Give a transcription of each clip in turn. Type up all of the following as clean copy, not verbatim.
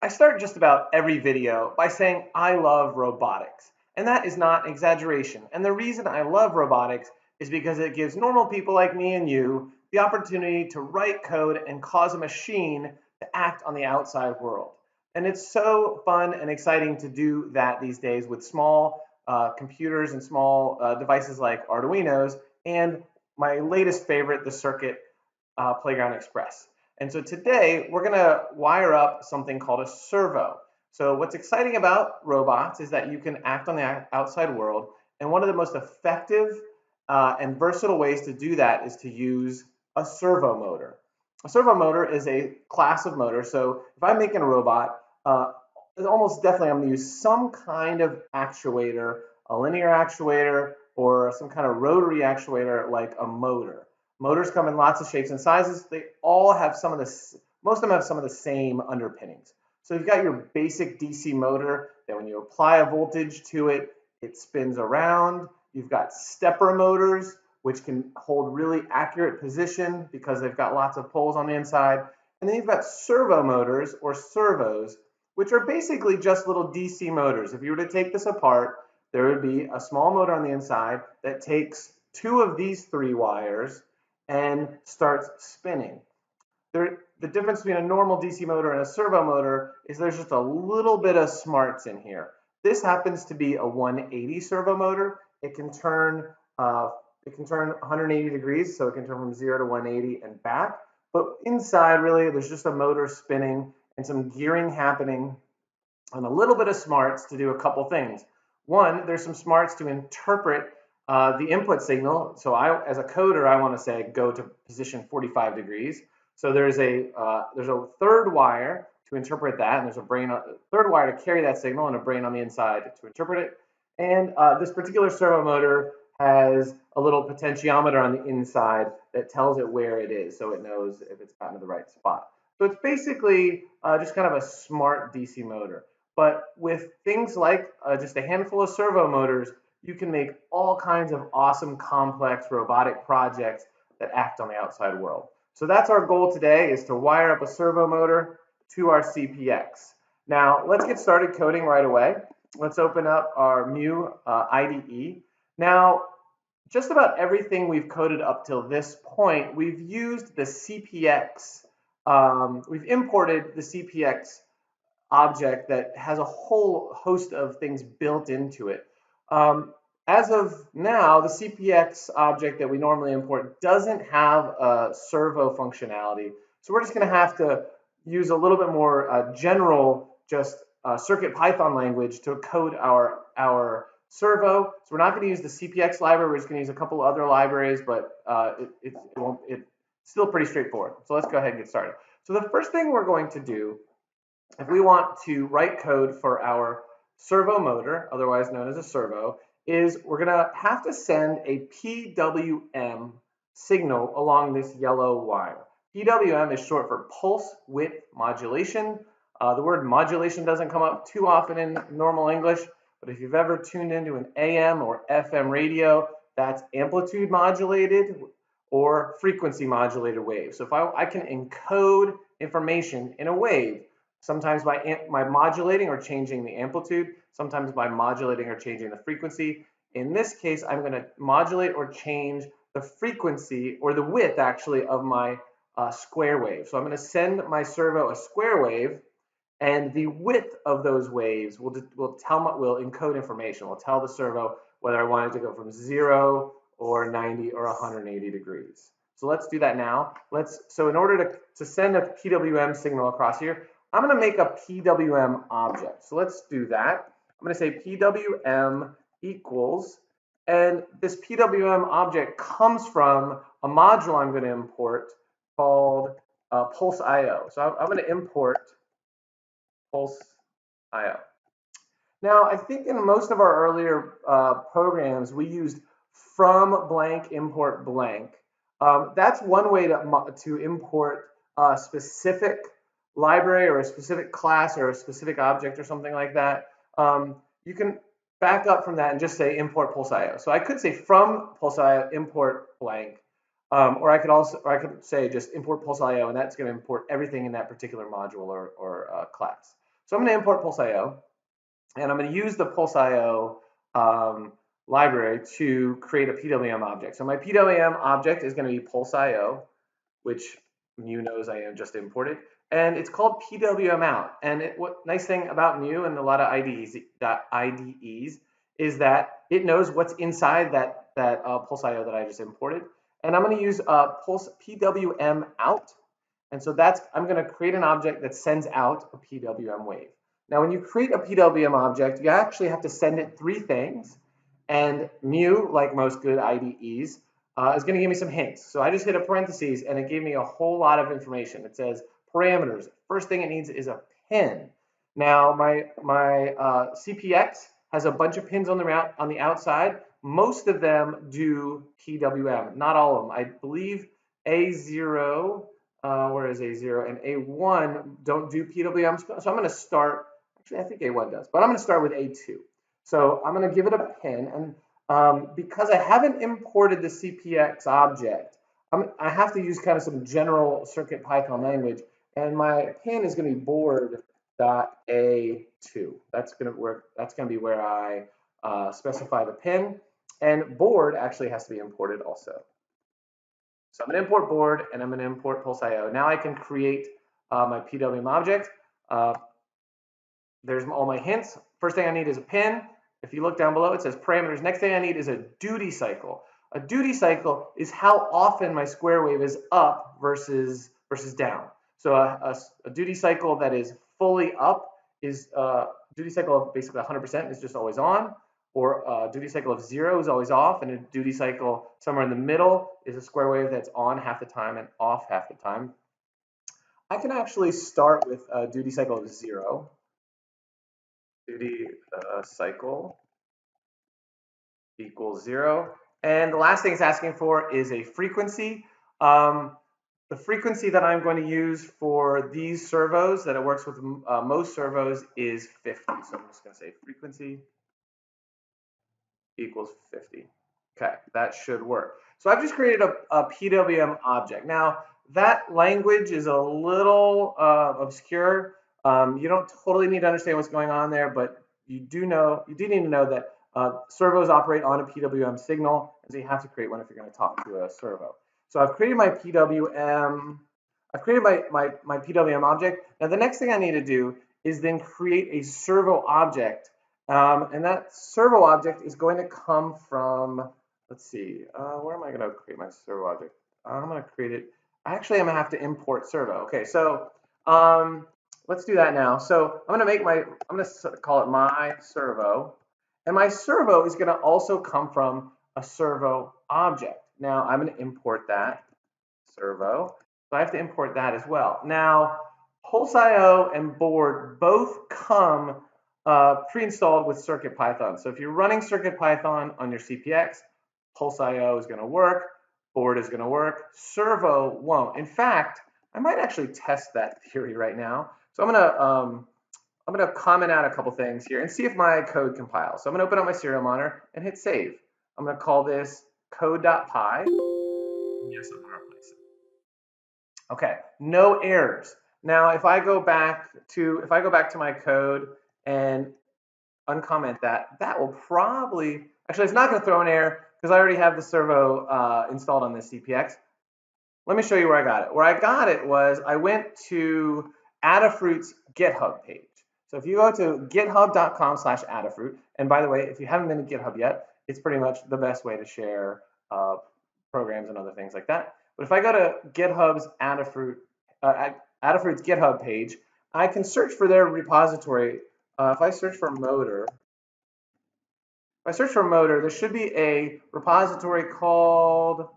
I start just about every video by saying I love robotics, and that is not an exaggeration. And the reason I love robotics is because it gives normal people like me and you the opportunity to write code and cause a machine to act on the outside world. And it's so fun and exciting to do that these days with small computers and small devices like Arduinos and my latest favorite, the Circuit Playground Express. And so today we're going to wire up something called a servo. So what's exciting about robots is that you can act on the outside world. And one of the most effective and versatile ways to do that is to use a servo motor. A servo motor is a class of motor. So if I'm making a robot, almost definitely I'm going to use some kind of actuator, a linear actuator, or some kind of rotary actuator like a motor. Motors come in lots of shapes and sizes. They all have most of them have some of the same underpinnings. So you've got your basic DC motor that when you apply a voltage to it, it spins around. You've got stepper motors, which can hold really accurate position because they've got lots of poles on the inside. And then you've got servo motors or servos, which are basically just little DC motors. If you were to take this apart, there would be a small motor on the inside that takes two of these three wires and starts spinning. The difference between a normal DC motor and a servo motor is there's just a little bit of smarts in here. This happens to be a 180 servo motor. It can turn 180 degrees, so it can turn from 0 to 180 and back. But inside, really, there's just a motor spinning and some gearing happening and a little bit of smarts to do a couple things. One, there's some smarts to interpret the input signal. So as a coder, I want to say go to position 45 degrees. So there's a third wire to interpret that, and there's a third wire to carry that signal, and a brain on the inside to interpret it. And this particular servo motor has a little potentiometer on the inside that tells it where it is, so it knows if it's gotten to the right spot. So it's basically just kind of a smart DC motor. But with things like just a handful of servo motors, you can make all kinds of awesome, complex robotic projects that act on the outside world. So that's our goal today, is to wire up a servo motor to our CPX. Now, let's get started coding right away. Let's open up our Mu IDE. Now, just about everything we've coded up till this point, we've used the CPX. We've imported the CPX object that has a whole host of things built into it. As of now, the CPX object that we normally import doesn't have a servo functionality. So we're just going to have to use a little bit more general, just Circuit Python language to code our servo. So we're not going to use the CPX library. We're just going to use a couple other libraries, but it's still pretty straightforward. So let's go ahead and get started. So the first thing we're going to do, if we want to write code for our servo motor, otherwise known as a servo, is we're going to have to send a PWM signal along this yellow wire. PWM is short for pulse width modulation. The word modulation doesn't come up too often in normal English, but if you've ever tuned into an AM or FM radio, that's amplitude modulated or frequency modulated wave. So if I can encode information in a wave, sometimes by modulating or changing the amplitude, sometimes by modulating or changing the frequency. In this case, I'm going to modulate or change the frequency, or the width actually, of my square wave. So I'm going to send my servo a square wave, and the width of those waves will encode information. Will tell the servo whether I want it to go from 0 or 90 or 180 degrees. So let's do that now. So in order to send a PWM signal across here, I'm going to make a PWM object. So let's do that. I'm going to say PWM equals, and this PWM object comes from a module I'm going to import called Pulse.io. So I'm going to import Pulse.io. Now, I think in most of our earlier programs, we used from blank import blank. That's one way to import a specific library or a specific class or a specific object or something like that. You can back up from that and just say import Pulse.io. So I could say from Pulse.io import blank, or I could say just import Pulse.io, and that's going to import everything in that particular module or class. So I'm going to import Pulse.io, and I'm going to use the Pulse.io library to create a PWM object. So my PWM object is going to be Pulse.io, which Mu knows I am just imported, and it's called PWM out. And what nice thing about Mu and a lot of IDEs is that it knows what's inside that Pulse.io that I just imported. And I'm going to use Pulse PWM out. And so I'm going to create an object that sends out a PWM wave. Now, when you create a PWM object, you actually have to send it 3 things. And Mu, like most good IDEs, is going to give me some hints. So I just hit a parentheses, and it gave me a whole lot of information. It says parameters. First thing it needs is a pin. Now, my CPX has a bunch of pins on the outside. Most of them do PWM, not all of them. I believe A0, where is A0, and A1 don't do PWM. So I'm going to start, actually I think A1 does, but I'm going to start with A2. So I'm going to give it a pin, and because I haven't imported the CPX object, I have to use kind of some general Circuit Python language, and my pin is going to be board.A2. That's going to work. That's going to be where I specify the pin, and board actually has to be imported also. So I'm going to import board, and I'm going to import Pulse.io. Now I can create my PWM object. There's all my hints. First thing I need is a pin. If you look down below, it says parameters. Next thing I need is a duty cycle. A duty cycle is how often my square wave is up versus down. So a duty cycle that is fully up is duty cycle of basically 100% is just always on, or a duty cycle of 0 is always off, and a duty cycle somewhere in the middle is a square wave that's on half the time and off half the time. I can actually start with a duty cycle of 0. Duty cycle equals 0. And the last thing it's asking for is a frequency. The frequency that I'm going to use for these servos, that it works with most servos, is 50. So I'm just going to say frequency equals 50. Okay, that should work. So I've just created a PWM object. Now, that language is a little obscure. You don't totally need to understand what's going on there, but you do need to know that servos operate on a PWM signal, and so you have to create one if you're going to talk to a servo. So I've created my PWM. I've created my PWM object. Now the next thing I need to do is then create a servo object, and that servo object is going to come from. Let's see, where am I going to create my servo object? I'm going to create it. Actually, I'm going to have to import servo. Okay, so let's do that now. So I'm going to call it my servo, and my servo is going to also come from a servo object. Now I'm going to import that servo. So I have to import that as well. Now Pulse.io and board both come pre-installed with CircuitPython. So if you're running CircuitPython on your CPX, Pulse.io is going to work, board is going to work, servo won't. In fact, I might actually test that theory right now. So I'm going to comment out a couple things here and see if my code compiles. So I'm going to open up my serial monitor and hit save. I'm going to call this code.py. Yes, I'm going to replace it. Okay, no errors. Now, if I go back to my code and uncomment that, that will probably, actually it's not going to throw an error because I already have the servo installed on this CPX. Let me show you where I got it. Where I got it was I went to Adafruit's GitHub page. So if you go to github.com/Adafruit, and by the way, if you haven't been to GitHub yet, it's pretty much the best way to share programs and other things like that. But if I go to GitHub's Adafruit's GitHub page, I can search for their repository. If I search for motor, there should be a repository called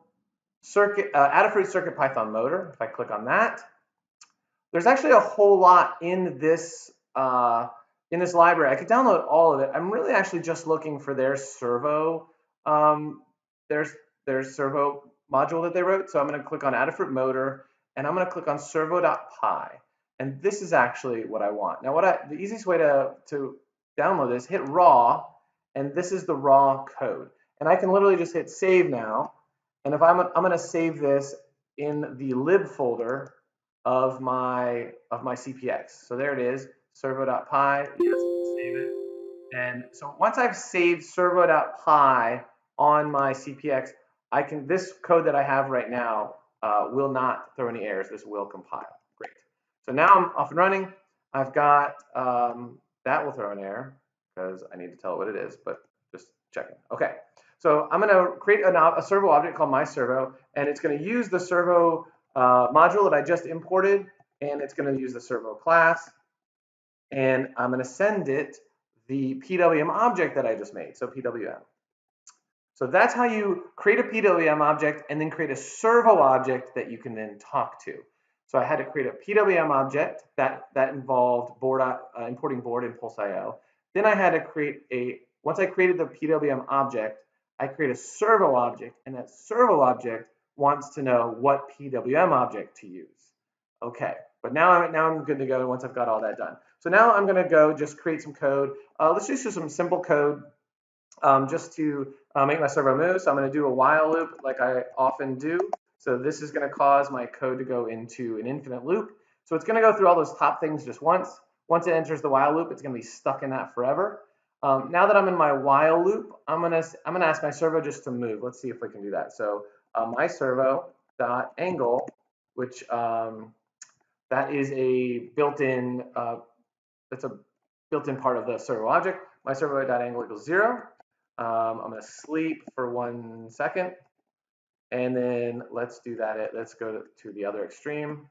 Adafruit CircuitPython motor. If I click on that, there's actually a whole lot in this library. I could download all of it. I'm really actually just looking for their servo, their servo module that they wrote. So I'm going to click on Adafruit motor, and I'm going to click on servo.py. And this is actually what I want. Now, the easiest way to download this, hit raw, and this is the raw code. And I can literally just hit save now. And if I'm going to save this in the lib folder of my CPX. So there it is. servo.py. Yes, save it. And so once I've saved servo.py on my CPX, this code that I have right now will not throw any errors. This will compile. Great. So now I'm off and running. I've got, that will throw an error because I need to tell it what it is, but just checking. Okay. So I'm going to create a servo object called myServo, and it's going to use the servo module that I just imported, and it's going to use the servo class, and I'm going to send it the PWM object that I just made, so PWM. So that's how you create a PWM object and then create a servo object that you can then talk to. So I had to create a PWM object that involved importing board and Pulse.io. Then I had to create once I created the PWM object, I create a servo object, and that servo object wants to know what PWM object to use. Okay, but now I'm good to go once I've got all that done. So now I'm going to go just create some code. Let's just do some simple code just to make my servo move. So I'm going to do a while loop like I often do. So this is going to cause my code to go into an infinite loop. So it's going to go through all those top things just once. Once it enters the while loop, it's going to be stuck in that forever. Now that I'm in my while loop, I'm going to ask my servo just to move. Let's see if we can do that. So my servo dot angle, which that is a built-in that's a built-in part of the servo object. My servo dot angle equals 0. I'm going to sleep for 1 second, and then let's do that. Let's go to the other extreme,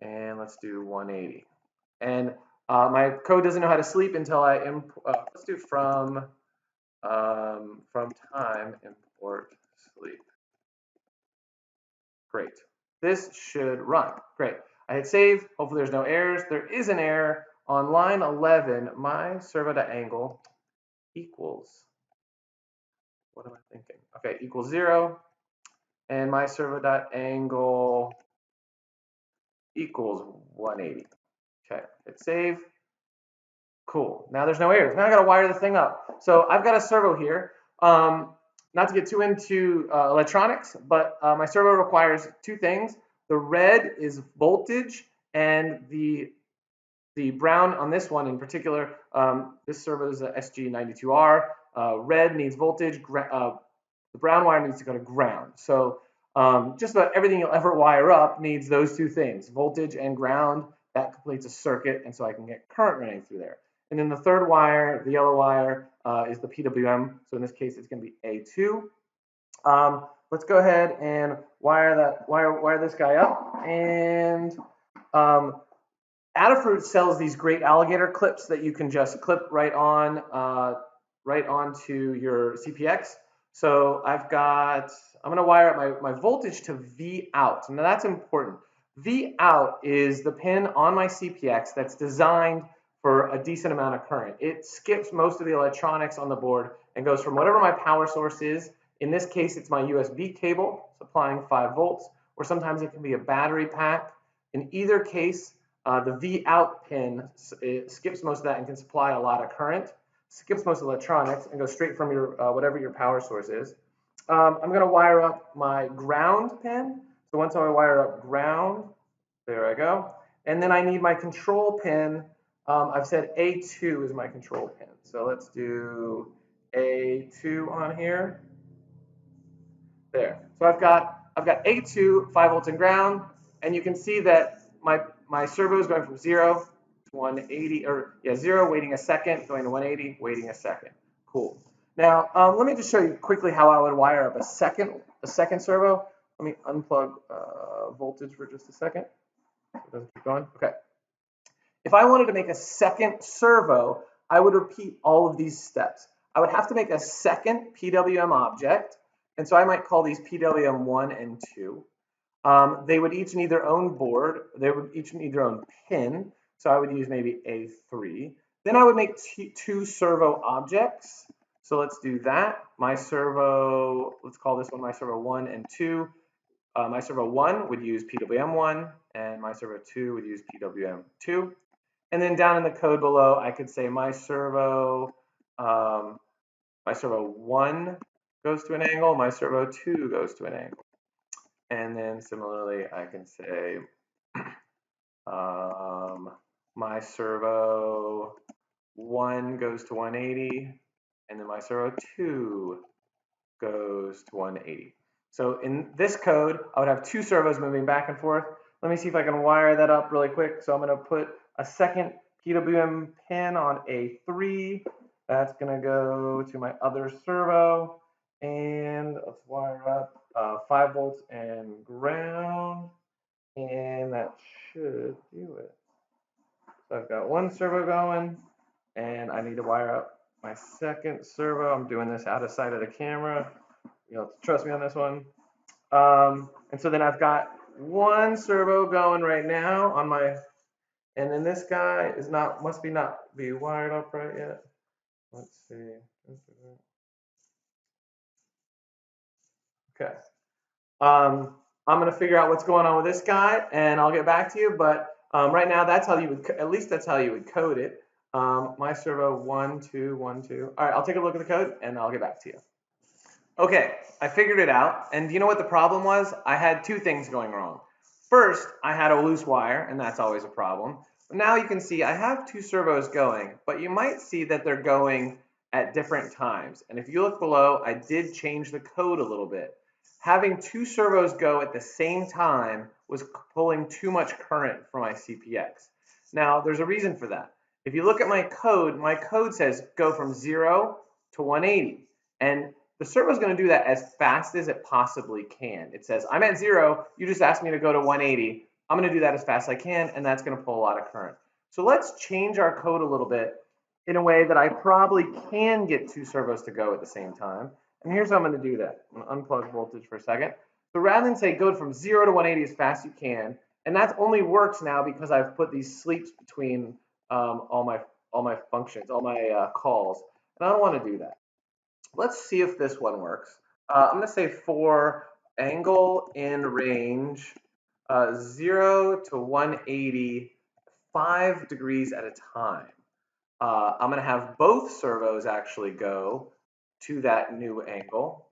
and let's do 180. And my code doesn't know how to sleep until I let's do from time import sleep. Great. This should run. Great. I hit save. Hopefully there's no errors. There is an error on line 11. My servo.angle equals, what am I thinking? Okay, equals 0. And my servo.angle equals 180. Okay, hit save. Cool. Now there's no errors. Now I got to wire the thing up. So I've got a servo here. Not to get too into electronics, but my servo requires two things. The red is voltage, and the brown on this one in particular, this servo is a SG92R. Red needs voltage. The brown wire needs to go to ground. So just about everything you'll ever wire up needs those two things, voltage and ground. That completes a circuit, and so I can get current running through there. And then the third wire, the yellow wire, is the PWM. So in this case, it's going to be A2. Let's go ahead and wire this guy up. And Adafruit sells these great alligator clips that you can just clip right onto your CPX. So I'm going to wire up my voltage to V out. Now that's important. V out is the pin on my CPX that's designed for a decent amount of current. It skips most of the electronics on the board and goes from whatever my power source is. In this case, it's my USB cable supplying 5 volts, or sometimes it can be a battery pack. In either case, the V out pin skips most of that and can supply a lot of current, skips most electronics, and goes straight from your whatever your power source is. I'm going to wire up my ground pin. So once I wire up ground, there I go. And then I need my control pin. I've said A2 is my control pin. So let's do A2 on here. There. So I've got A2, 5 volts and ground, and you can see that my servo is going from 0 to 180, or 0, waiting a second, going to 180, waiting a second. Cool. Now let me just show you quickly how I would wire up a second servo. Let me unplug voltage for just a second. So it doesn't keep going. Okay. If I wanted to make a second servo, I would repeat all of these steps. I would have to make a second PWM object, and so I might call these PWM 1 and 2. They would each need their own board. They would each need their own pin, so I would use maybe A3. Then I would make two servo objects. So let's do that. My servo, let's call this one my servo 1 and 2. My servo 1 would use PWM 1, and my servo 2 would use PWM 2. And then down in the code below, I could say my servo 1 goes to an angle, my servo 2 goes to an angle. And then similarly, I can say my my servo 1 goes to 180, and then my servo 2 goes to 180. So in this code, I would have 2 servos moving back and forth. Let me see if I can wire that up really quick. So I'm going to put a second PWM pin on A3. That's going to go to my other servo. And let's wire up 5 volts and ground. And that should do it. So I've got one servo going, and I need to wire up my second servo. I'm doing this out of sight of the camera. You'll have to trust me on this one. And so then I've got one servo going right now on my, and then this guy is must not be wired up right yet. Let's see. Okay. I'm going to figure out what's going on with this guy, and I'll get back to you. But right now, that's how you would, at least that's how you would code it. My servo 1, 2, 1, 2. All right, I'll take a look at the code, and I'll get back to you. Okay, I figured it out, and do you know what the problem was? I had 2 things going wrong. First, I had a loose wire, and that's always a problem. But now you can see I have 2 servos going, but you might see that they're going at different times. And if you look below, I did change the code a little bit. Having 2 servos go at the same time was pulling too much current for my CPX. Now, there's a reason for that. If you look at my code says go from 0 to 180. And the servo is going to do that as fast as it possibly can. It says, I'm at 0, you just asked me to go to 180. I'm going to do that as fast as I can, and that's going to pull a lot of current. So let's change our code a little bit in a way that I probably can get 2 servos to go at the same time. And here's how I'm going to do that. I'm going to unplug voltage for a second. So rather than say go from 0 to 180 as fast as you can, and that only works now because I've put these sleeps between all my functions, all my calls, and I don't want to do that. Let's see if this one works. I'm going to say for angle in range 0 to 180, 5 degrees at a time. I'm going to have both servos actually go to that new angle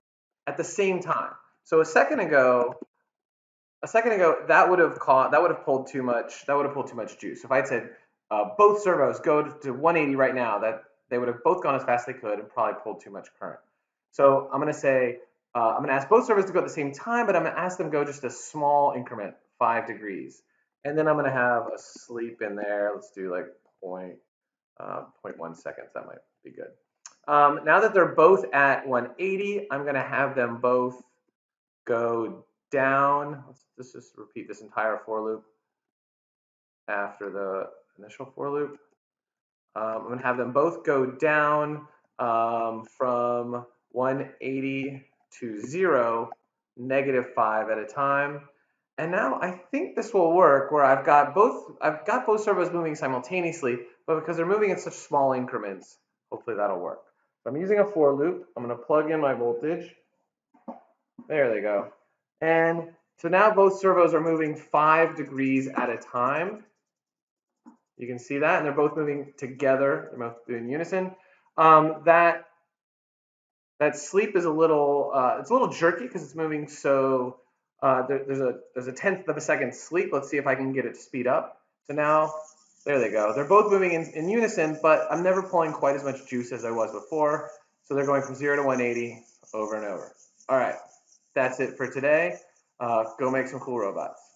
at the same time. So a second ago that would have pulled too much juice. If I had said both servos go to 180 right now, that they would have both gone as fast as they could and probably pulled too much current. So I'm going to say I'm going to ask both servos to go at the same time, but I'm going to ask them to go just a small increment, 5 degrees, and then I'm going to have a sleep in there. Let's do like 0.1 seconds. That might be good. Now that they're both at 180, I'm going to have them both go down. Let's just repeat this entire for loop after the initial for loop. I'm going to have them both go down from 180 to 0, -5 at a time. And now I think this will work where I've got both servos moving simultaneously, but because they're moving in such small increments, hopefully that'll work. So I'm using a for loop. I'm going to plug in my voltage. There they go. And so now both servos are moving 5 degrees at a time. You can see that, and they're both moving together. They're both in unison. That sleep is a little jerky because it's moving so there's a 1/10 of a second sleep. Let's see if I can get it to speed up. So now there they go. They're both moving in unison, but I'm never pulling quite as much juice as I was before. So they're going from 0 to 180 over and over. All right, that's it for today. Go make some cool robots.